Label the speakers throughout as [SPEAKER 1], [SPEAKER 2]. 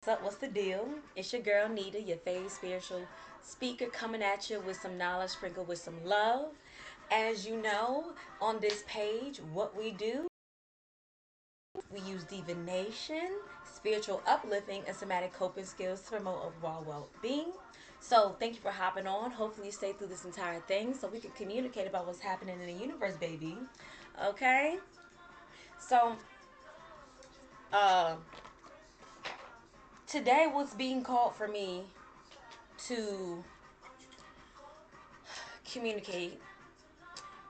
[SPEAKER 1] What's up? What's the deal? It's your girl Neda, your favorite spiritual speaker, coming at you with some knowledge sprinkled with some love. As you know, on this page, what we do, we use divination, spiritual uplifting, and somatic coping skills to promote overall well-being. So thank you for hopping on. Hopefully you stay through this entire thing so we can communicate about what's happening in the universe, baby. Okay? So, uh, today what's being called for me to communicate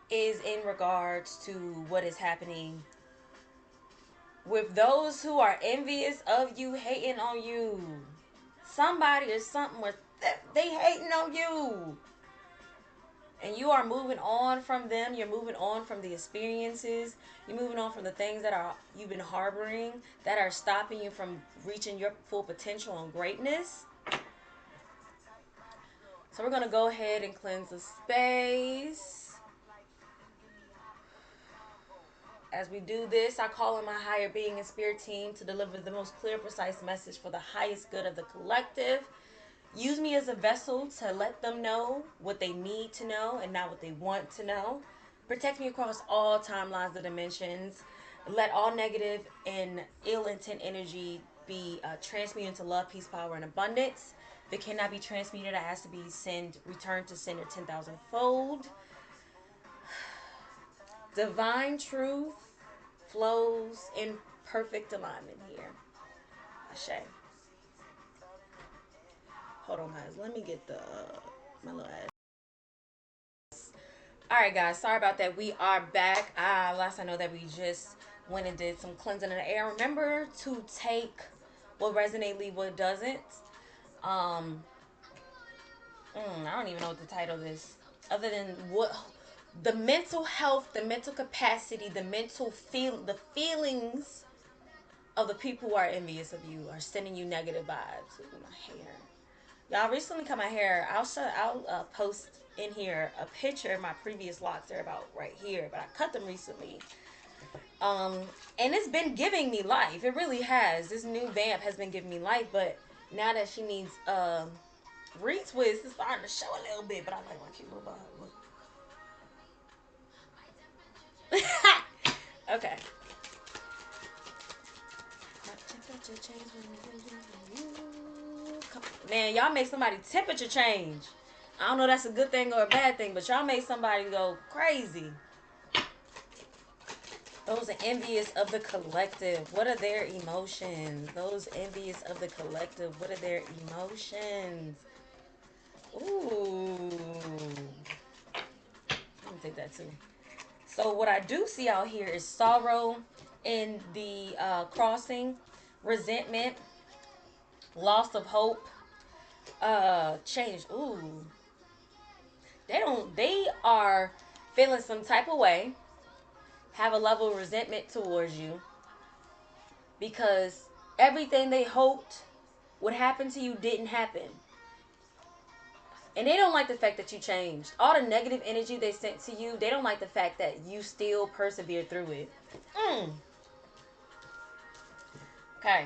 [SPEAKER 1] is in regards to what is happening with those who are envious of you, hating on you. Somebody or something where they hating on you. And you are moving on from them. You're moving on from the experiences. You're moving on from the things that are you've been harboring that are stopping you from reaching your full potential and greatness. So we're going to go ahead and cleanse the space. As we do this, I call on my higher being and spirit team to deliver the most clear, precise message for the highest good of the collective. Use me as a vessel to let them know what they need to know and not what they want to know. Protect me across all timelines and dimensions. Let all negative and ill intent energy be transmuted into love, peace, power, and abundance. If it cannot be transmuted, it has to be returned to sender 10,000 fold. Divine truth flows in perfect alignment here. Ashe. Hold on, guys. Let me get my little ass. Alright, guys. Sorry about that. We are back. Last I know that we just went and did some cleansing in the air. Remember to take what resonates, leave what doesn't. I don't even know what the title is. Other than what the mental health, the mental capacity, the feelings of the people who are envious of you are sending you negative vibes. Ooh, my hair. Y'all recently cut my hair. I'll post in here a picture of my previous locks. They're about right here, but I cut them recently. And it's been giving me life. It really has. This new vamp has been giving me life, but now that she needs retwist, it's starting to show a little bit, but I like my cute little bob. Okay. Man, y'all make somebody temperature change. I don't know if that's a good thing or a bad thing, but y'all make somebody go crazy. Those are envious of the collective. What are their emotions? Those envious of the collective. What are their emotions? Ooh. Let me take that too. So what I do see out here is sorrow in the crossing, resentment, loss of hope, change. Ooh. They are feeling some type of way, have a level of resentment towards you because everything they hoped would happen to you didn't happen. And they don't like the fact that you changed. All the negative energy they sent to you, they don't like the fact that you still persevered through it. Okay.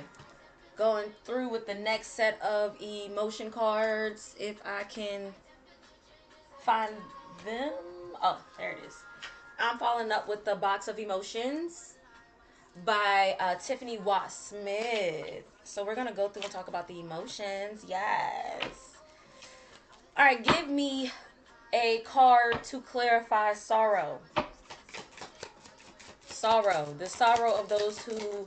[SPEAKER 1] Going through with the next set of emotion cards. If I can find them. Oh, there it is. I'm following up with the Box of Emotions by Tiffany Watt Smith. So we're going to go through and talk about the emotions. Yes. All right, give me a card to clarify sorrow. Sorrow. The sorrow of those who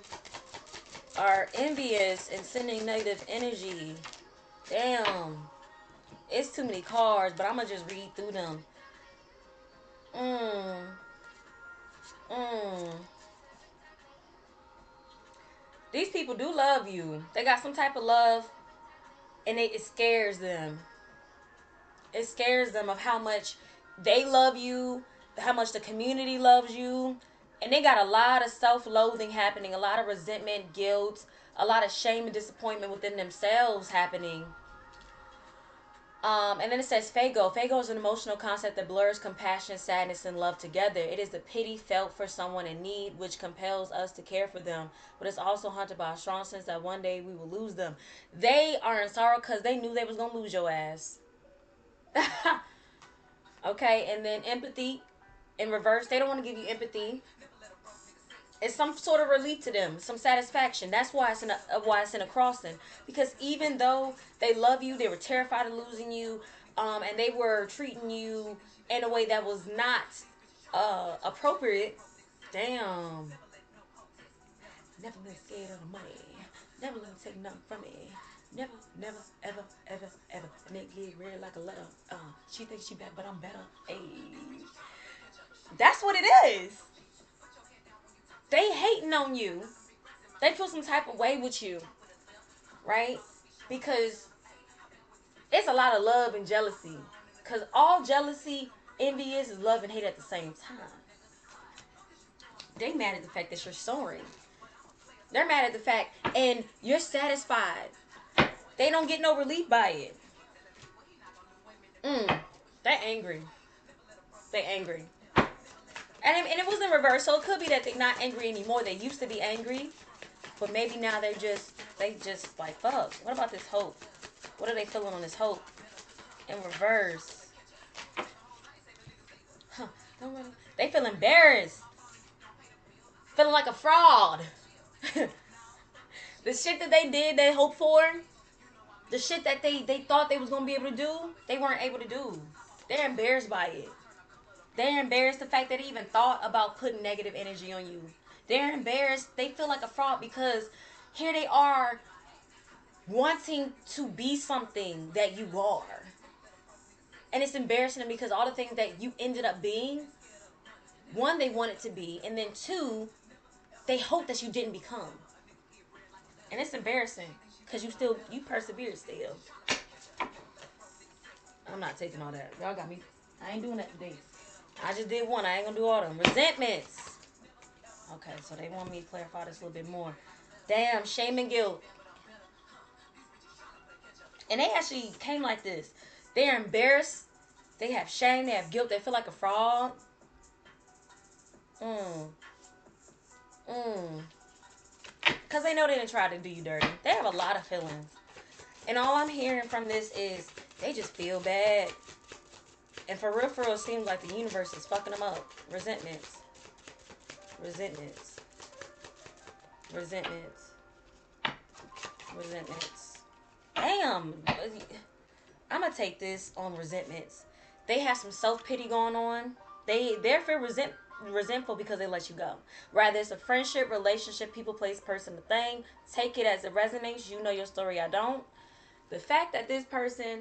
[SPEAKER 1] are envious and sending negative energy. Damn. It's too many cards, but I'm going to just read through them. These people do love you. They got some type of love, and it scares them. It scares them of how much they love you, how much the community loves you. And they got a lot of self-loathing happening, a lot of resentment, guilt, a lot of shame and disappointment within themselves happening. And then it says Fago. Fago is an emotional concept that blurs compassion, sadness, and love together. It is the pity felt for someone in need, which compels us to care for them. But it's also haunted by a strong sense that one day we will lose them. They are in sorrow because they knew they was going to lose your ass. Okay, and then empathy in reverse. They don't want to give you empathy. It's some sort of relief to them, some satisfaction. That's why it's in a crossing. Because even though they love you, they were terrified of losing you, and they were treating you in a way that was not appropriate. Damn. Never been scared of the money. Never let them take nothing from me. Never, never, ever, ever, ever. And they get real like a letter. She thinks she better, but I'm better. Hey. That's what it is. They hating on you. They feel some type of way with you, right? Because it's a lot of love and jealousy. Because all jealousy, envious, is love and hate at the same time. They mad at the fact that you're soaring. They're mad at the fact, and you're satisfied. They don't get no relief by it. They're angry. They're angry. And it was in reverse, so it could be that they're not angry anymore. They used to be angry, but maybe now they just like, fuck. What about this hope? What are they feeling on this hope? In reverse. Huh. They feel embarrassed. Feeling like a fraud. The shit that they did, they hoped for, the shit that they thought they was going to be able to do, they weren't able to do. They're embarrassed by it. They're embarrassed the fact that they even thought about putting negative energy on you. They're embarrassed. They feel like a fraud because here they are wanting to be something that you are. And it's embarrassing them because all the things that you ended up being, one, they wanted to be, and then two, they hope that you didn't become. And it's embarrassing because you persevered still. I'm not taking all that. Y'all got me. I ain't doing that today. I just did one. I ain't gonna do all them. Resentments. Okay, so they want me to clarify this a little bit more. Damn, shame and guilt. And they actually came like this. They're embarrassed. They have shame. They have guilt. They feel like a fraud. Because they know they didn't try to do you dirty. They have a lot of feelings. And all I'm hearing from this is they just feel bad. And for real, it seems like the universe is fucking them up. Resentments. Resentments. Resentments. Resentments. Damn. I'm going to take this on resentments. They have some self-pity going on. They're resentful because they let you go. Rather it's a friendship, relationship, people, place, person, thing. Take it as it resonates. You know your story, I don't. The fact that this person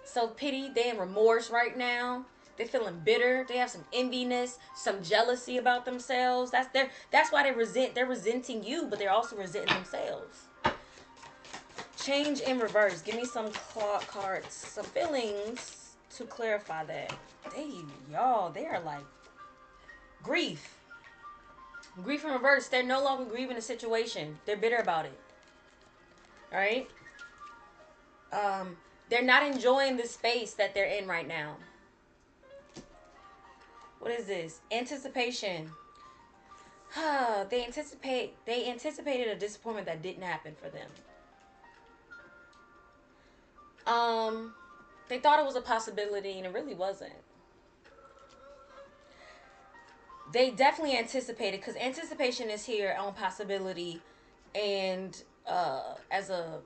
[SPEAKER 1] self-pity, they in remorse right now. They're feeling bitter. They have some enviness, some jealousy about themselves. That's why they're resenting you, but they're also resenting themselves. Change in reverse. Give me some cards, some feelings to clarify that. Y'all, they are like grief. Grief in reverse. They're no longer grieving the situation. They're bitter about it. All right? They're not enjoying the space that they're in right now. What is this? Anticipation. They anticipated a disappointment that didn't happen for them. They thought it was a possibility and it really wasn't. They definitely anticipated, because anticipation is here on possibility and as a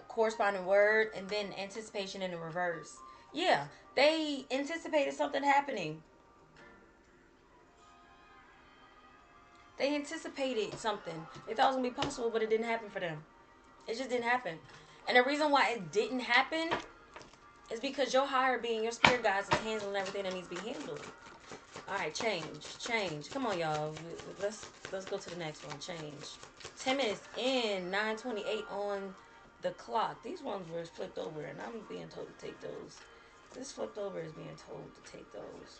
[SPEAKER 1] corresponding word, and then anticipation in the reverse. Yeah, they anticipated something happening. They anticipated something. They thought it was going to be possible, but it didn't happen for them. It just didn't happen. And the reason why it didn't happen is because your higher being, your spirit guides, is handling everything that needs to be handled. All right, change. Come on, y'all. Let's go to the next one. Change. 10 minutes in, 9:28 on the clock. These ones were flipped over, and I'm being told to take those. This flipped over is being told to take those.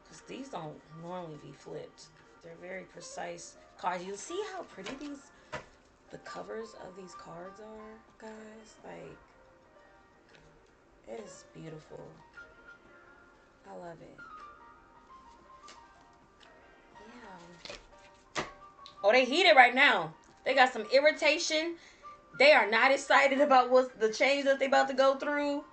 [SPEAKER 1] Because these don't normally be flipped. They're very precise cards. You see how pretty the covers of these cards are, guys. Like, it's beautiful. I love it. Yeah. Oh, they heated right now. They got some irritation. They are not excited about what's the change that they about to go through.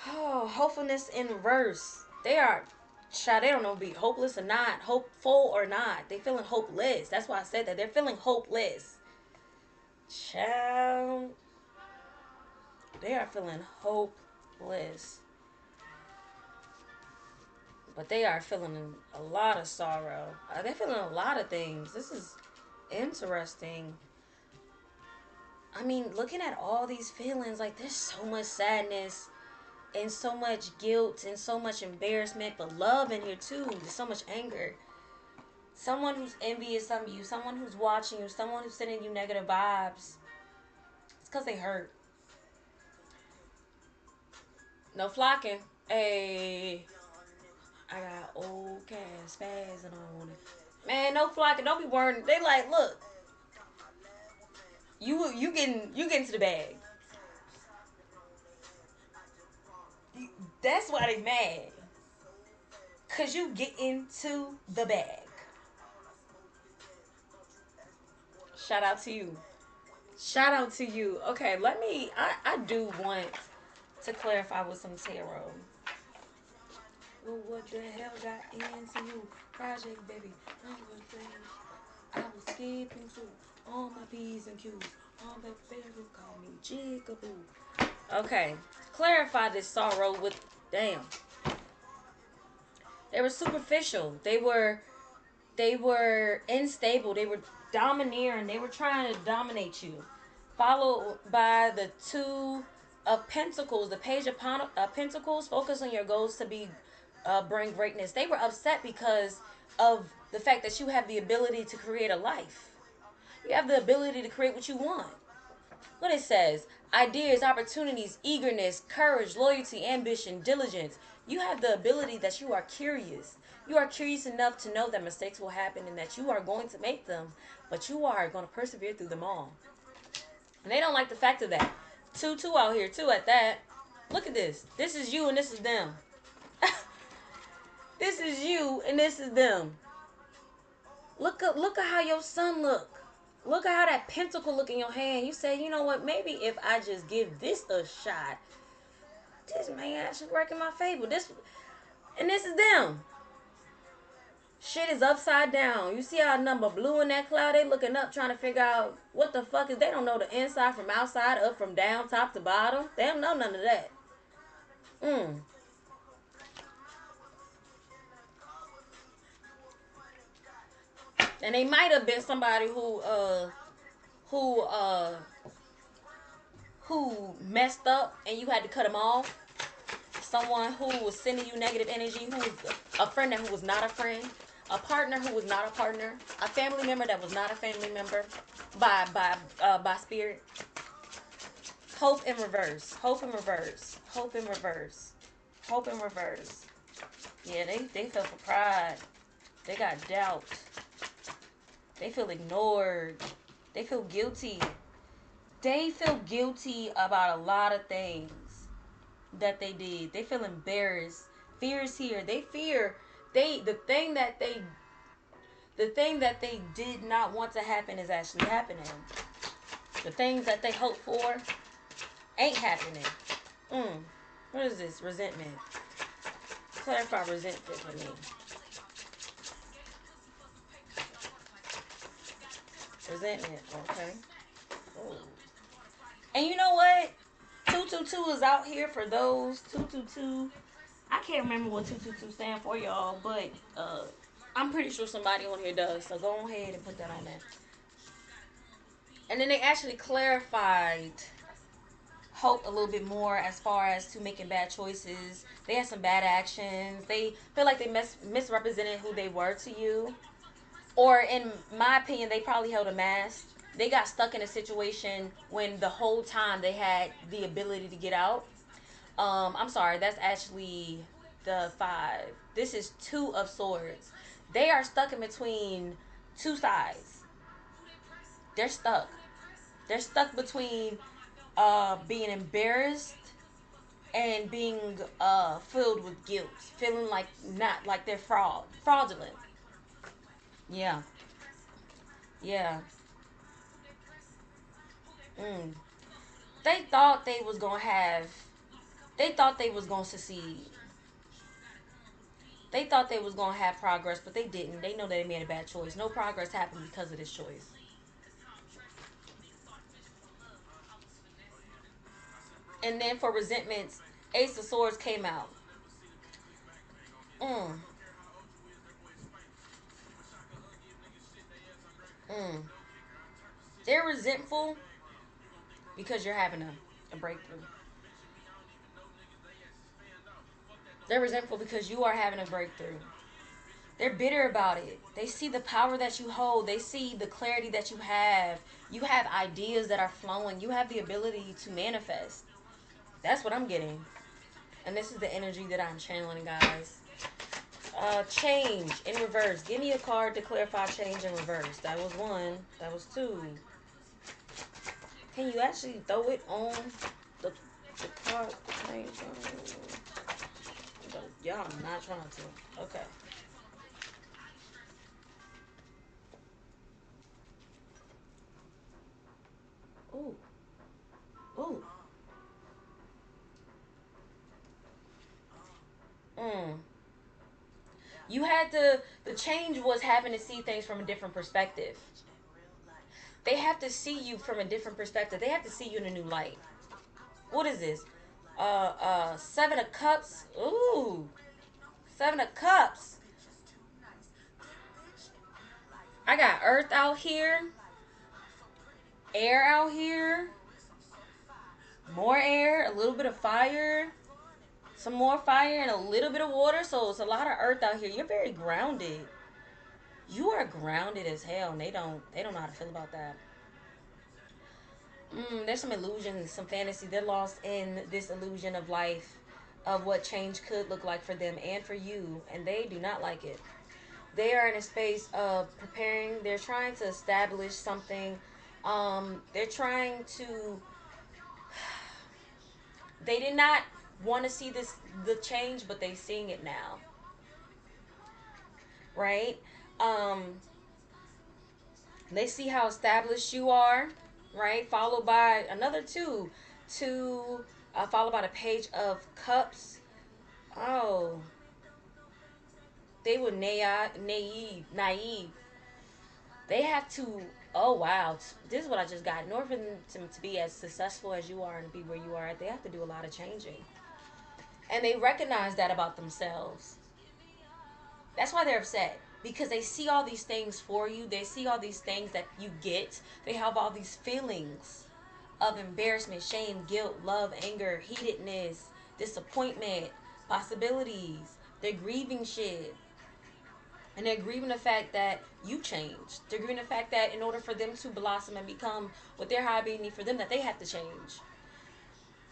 [SPEAKER 1] Oh, hopefulness in reverse. They are, child, they don't know if be hopeless or not, hopeful or not. They feeling hopeless. That's why I said that. They're feeling hopeless. Child, they are feeling hopeless. But they are feeling a lot of sorrow. They're feeling a lot of things. This is interesting. I mean, looking at all these feelings, like, there's so much sadness and so much guilt and so much embarrassment, but love in here too. There's so much anger. Someone who's envious of you, someone who's watching you, someone who's sending you negative vibes. It's because they hurt. No flocking. Hey, I got old cash fads and on it. Man, no flocking. Don't be worrying. They like, look, you getting to the bag. That's why they mad. Cause you get into the bag. Shout out to you. Shout out to you. Okay, I do want to clarify with some tarot. Well, what the hell got into you? Project baby. I was skipping through all my P's and Q's. All the fairies call me Jigaboo. Okay. Clarify this sorrow with, damn. They were superficial. They were unstable. They were domineering. They were trying to dominate you. Followed by the two of pentacles, the page of pentacles. Focus on your goals to be bring greatness. They were upset because of the fact that you have the ability to create a life. You have the ability to create what you want. What it says: ideas, opportunities, eagerness, courage, loyalty, ambition, diligence. You have the ability that you are curious. You are curious enough to know that mistakes will happen and that you are going to make them, but you are going to persevere through them all. And they don't like the fact of that. 2-2 out here too at that. Look at this. This is you and this is them. This is you and this is them. Look at how your son look. Look at how that pentacle look in your hand. You say, you know what, maybe if I just give this a shot, this may actually work in my favor. This is them. Shit is upside down. You see how number blue in that cloud? They looking up trying to figure out what the fuck is. They don't know the inside from outside, up from down, top to bottom. They don't know none of that. And they might have been somebody who messed up and you had to cut them off. Someone who was sending you negative energy, who was a friend who was not a friend, a partner who was not a partner, a family member that was not a family member by spirit. Hope in reverse. Hope in reverse. Hope in reverse. Hope in reverse. Yeah, they fell for pride. They got doubt. They feel ignored. They feel guilty. They feel guilty about a lot of things that they did. They feel embarrassed. Fear is here. They fear the thing that they did not want to happen is actually happening. The things that they hope for ain't happening. What is this? Resentment. Clarify resentment for me. Resentment, okay. Ooh. And you know what? 222 is out here for those. 222. I can't remember what 222 stand for, y'all, but I'm pretty sure somebody on here does. So go ahead and put that on there. And then they actually clarified hope a little bit more as far as to making bad choices. They had some bad actions. They feel like they misrepresented who they were to you. Or in my opinion, they probably held a mask. They got stuck in a situation when the whole time they had the ability to get out. I'm sorry, that's actually the 5. This is 2 of swords. They are stuck in between two sides. They're stuck. They're stuck between being embarrassed and being filled with guilt, feeling like not like they're fraudulent. Yeah, yeah. Mm. They thought they was gonna have. They thought they was gonna succeed. They thought they was gonna have progress, but they didn't. They know they made a bad choice. No progress happened because of this choice. And then for resentments, Ace of Swords came out. Mm, mm. They're resentful because you're having a breakthrough. They're resentful because you are having a breakthrough. They're bitter about it. They see the power that you hold. They see the clarity that you have. You have ideas that are flowing. You have the ability to manifest. That's what I'm getting. And this is the energy that I'm channeling, guys. Change in reverse. Give me a card to clarify change in reverse. That was one. That was two. Can you actually throw it on the, the card? Change. Y'all not trying to. Okay. Ooh. Ooh. Mm. You had to. The change was having to see things from a different perspective. They have to see you from a different perspective. They have to see you in a new light. What is this? Seven of Cups. Ooh. Seven of Cups. I got Earth out here, air out here, more air, a little bit of fire, some more fire, and a little bit of water. So it's a lot of Earth out here. You're very grounded. You are grounded as hell, and they don't know how to feel about that. There's some illusions, some fantasy. They're lost in this illusion of life, of what change could look like for them and for you, and they do not like it. They are in a space of preparing. They're trying to establish something. They're trying to. They did not want to see the change, but they seeing it now, right? They see how established you are, right? Followed by another two, followed by the Page of Cups. Oh, they were naive. They have to. Oh wow, this is what I just got. In order for them to be as successful as you are and to be where you are at, they have to do a lot of changing, and they recognize that about themselves. That's why they're upset because they see all these things for you. They see all these things that you get. They have all these feelings of embarrassment, shame, guilt, love, anger, heatedness, disappointment, possibilities. They're grieving shit. And they're grieving the fact that you changed. They're grieving the fact that in order for them to blossom and become what their high being need for them, that they have to change.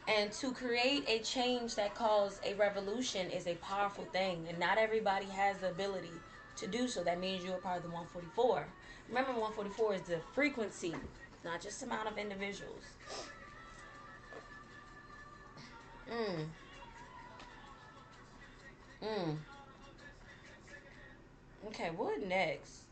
[SPEAKER 1] And to create a change that caused a revolution is a powerful thing. And not everybody has the ability to do so. That means you're a part of the 144. Remember, 144 is the frequency, not just the amount of individuals. Mm. Mm. Okay, what next?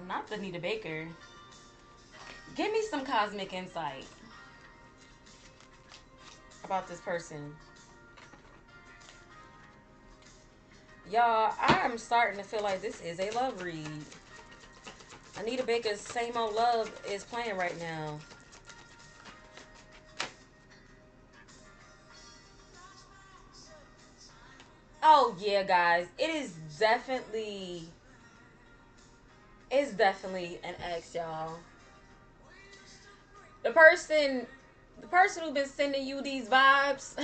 [SPEAKER 1] Not the Neda Baker. Give me some cosmic insight about this person. Y'all, I'm starting to feel like this is a love read. Anita Baker's Same Old Love is playing right now. Oh yeah, guys. It's definitely an ex, y'all. The person the person who's been sending you these vibes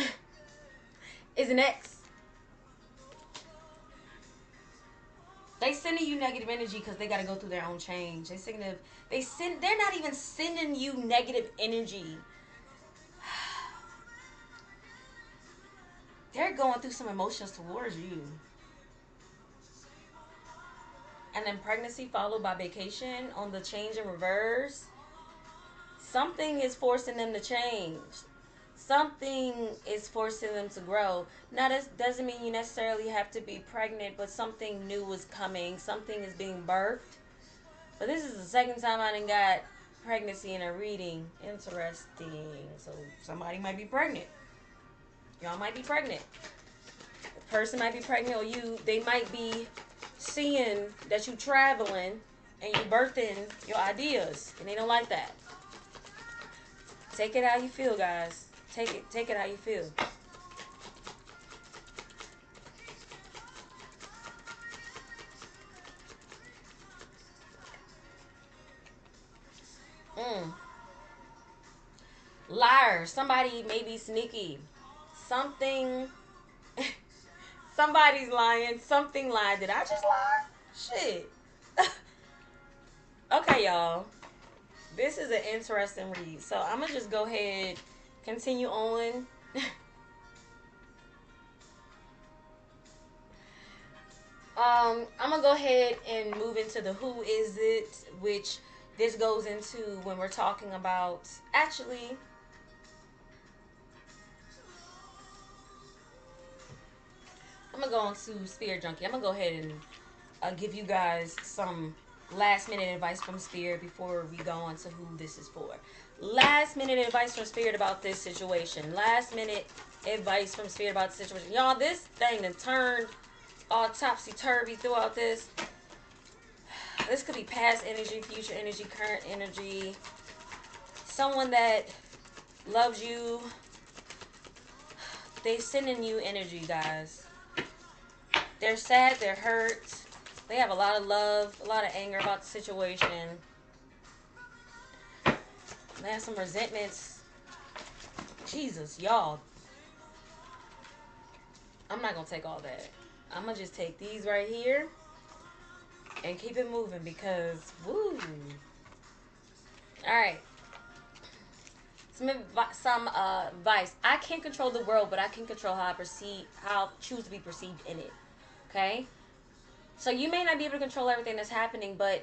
[SPEAKER 1] is an ex. They sending you negative energy because they gotta go through their own change. They're not even sending you negative energy. They're going through some emotions towards you. And then pregnancy followed by vacation on the change in reverse. Something is forcing them to change. Something is forcing them to grow. Now, this doesn't mean you necessarily have to be pregnant, but something new is coming. Something is being birthed. But this is the second time I done got pregnancy in a reading. Interesting. So somebody might be pregnant. Y'all might be pregnant. The person might be pregnant, or they might be seeing that you traveling and you birthing your ideas, and they don't like that. Take it how you feel, guys. Take it how you feel. Liar. Somebody may be sneaky. Something. Somebody's lying. Something lied. Did I just lie? Shit. Okay, y'all. This is an interesting read. So I'm going to just go ahead, continue on. I'm going to go ahead and move into the who is it, which this goes into when we're talking about, actually, I'm going to go on to Spirit Junkie. I'm going to go ahead and give you guys some last minute advice from Spirit before we go on to who this is for. Last minute advice from Spirit about this situation. Last minute advice from Spirit about the situation. Y'all, this thing done turned all topsy-turvy throughout this. This could be past energy, future energy, current energy. Someone that loves you. They sending you energy, guys. They're sad, they're hurt. They have a lot of love, a lot of anger about the situation. They have some resentments. Jesus, y'all. I'm not going to take all that. I'm going to just take these right here and keep it moving because, woo. Alright. Some advice. I can't control the world, but I can control how I choose to be perceived in it. Okay? So you may not be able to control everything that's happening, but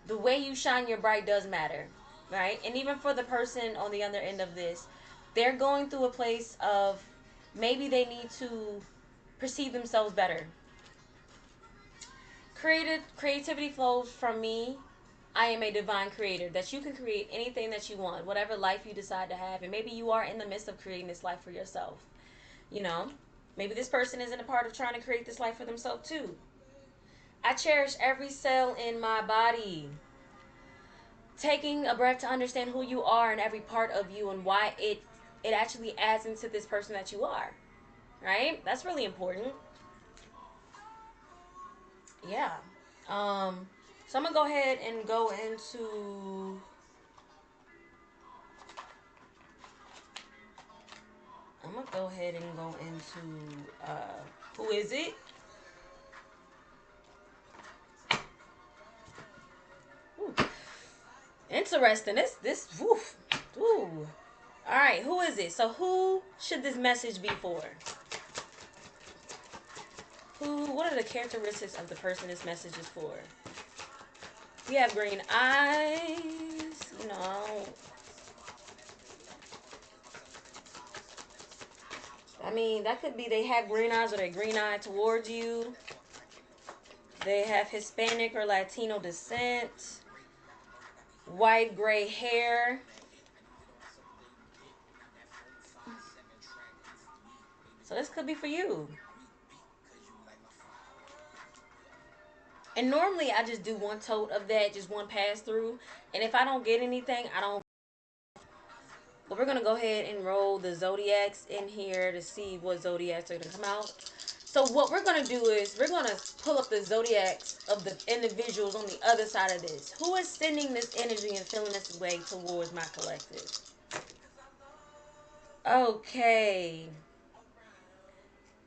[SPEAKER 1] the way you shine your bright does matter. Right? And even for the person on the other end of this, they're going through a place of maybe they need to perceive themselves better. Creativity flows from me. I am a divine creator. That you can create anything that you want, whatever life you decide to have. And maybe you are in the midst of creating this life for yourself. You know, maybe this person isn't a part of trying to create this life for themselves too. I cherish every cell in my body. Taking a breath to understand who you are and every part of you and why it actually adds into this person that you are. Right? That's really important. Yeah. So I'm going to go ahead and go into... I'm going to go ahead and go into... who is it? Ooh. Interesting. This, woof. Ooh. All right, who is it? So who should this message be for? What are the characteristics of the person this message is for? You have green eyes, you know. I mean, that could be they have green eyes or they're green eyed towards you. They have Hispanic or Latino descent. White, gray hair. So this could be for you. And normally I just do one tote of that, just one pass through. And if I don't get anything, I don't. But we're going to go ahead and roll the zodiacs in here to see what zodiacs are going to come out. So what we're going to do is we're going to pull up the zodiacs of the individuals on the other side of this. Who is sending this energy and feeling this way towards my collective? Okay.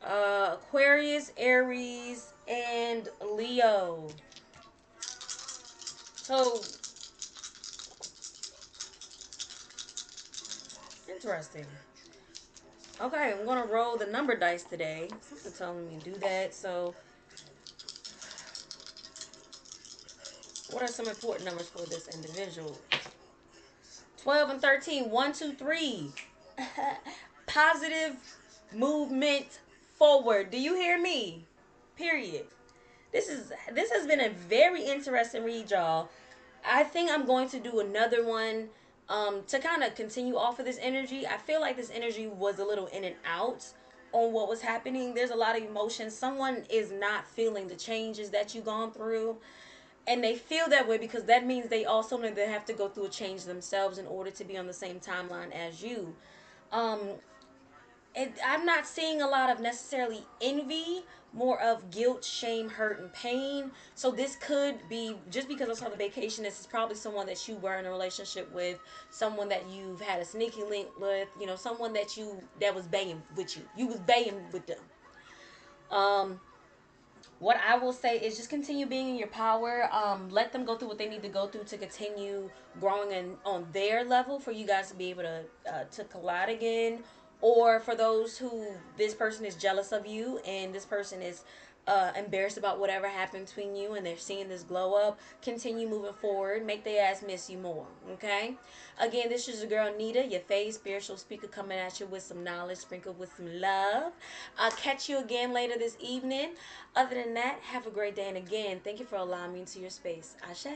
[SPEAKER 1] Aquarius, Aries, and Leo. So, interesting. Okay, I'm gonna roll the number dice today. Something telling me to do that. So, what are some important numbers for this individual? 12 and 13. 1, 2, 3. Positive movement forward. Do you hear me? Period. This has been a very interesting read, y'all. I think I'm going to do another one to kind of continue off of this energy. I feel like this energy was a little in and out on what was happening. There's a lot of emotion. Someone is not feeling the changes that you've gone through. And they feel that way because that means they also know they have to go through a change themselves in order to be on the same timeline as you. Um, I'm not seeing a lot of necessarily envy, more of guilt, shame, hurt, and pain. So this could be, just because I saw the vacation, this is probably someone that you were in a relationship with, someone that you've had a sneaky link with, someone that was banging with you. You was banging with them. What I will say is just continue being in your power. Let them go through what they need to go through to continue growing on their level for you guys to be able to collide again. Or for those who this person is jealous of you and this person is embarrassed about whatever happened between you and they're seeing this glow up, continue moving forward. Make their ass miss you more. Okay? Again, this is your girl Neda, your faith spiritual speaker, coming at you with some knowledge sprinkled with some love. I'll catch you again later this evening. Other than that, have a great day. And again, thank you for allowing me into your space. Ashe.